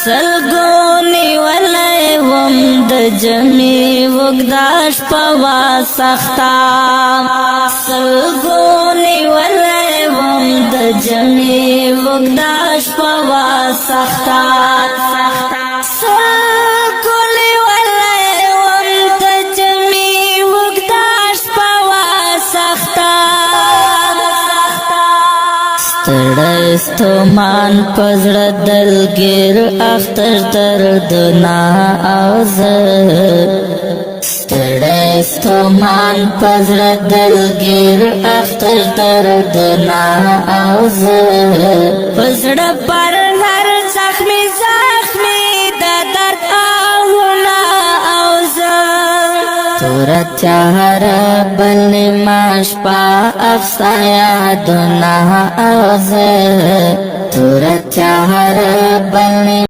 سلګونی ولای وم د جمی وګداش پوا سختا سلګونی ولای وم د جمی وګداش پوا سختا سلګونی ولای وم د جمی وګداش پوا سختا ستړستمان پزړه دلګر اختر درد نا اوز ستړستمان پزړه دلګر اختر درد نا اوز پزړه پر هر زخمی زخمی د درد آهونه اوز تورا چهره بل ماش پا افسایا دنا اوز تورا چهره بل